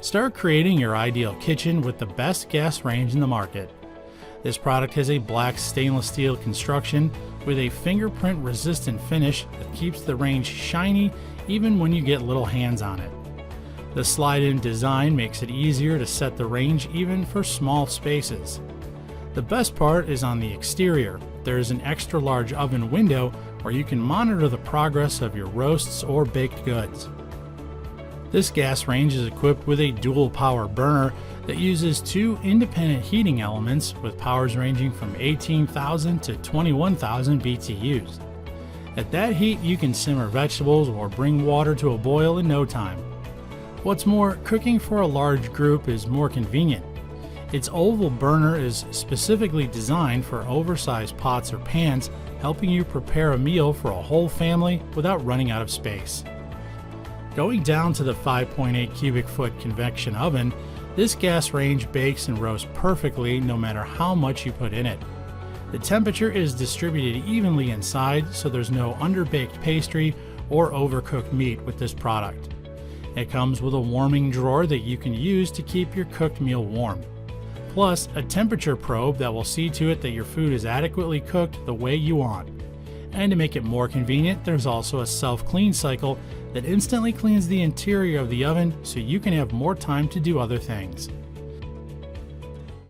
Start creating your ideal kitchen with the best gas range in the market. This product has a black stainless steel construction with a fingerprint resistant finish that keeps the range shiny even when you get little hands on it. The slide-in design makes it easier to set the range even for small spaces. The best part is on the exterior. There is an extra large oven window where you can monitor the progress of your roasts or baked goods. This gas range is equipped with a dual power burner that uses two independent heating elements with powers ranging from 18,000 to 21,000 BTUs. At that heat, you can simmer vegetables or bring water to a boil in no time. What's more, cooking for a large group is more convenient. Its oval burner is specifically designed for oversized pots or pans, helping you prepare a meal for a whole family without running out of space. Going down to the 5.8 cubic foot convection oven, this gas range bakes and roasts perfectly no matter how much you put in it. The temperature is distributed evenly inside, so there's no underbaked pastry or overcooked meat with this product. It comes with a warming drawer that you can use to keep your cooked meal warm. Plus, a temperature probe that will see to it that your food is adequately cooked the way you want. And to make it more convenient, there's also a self-clean cycle that instantly cleans the interior of the oven so you can have more time to do other things.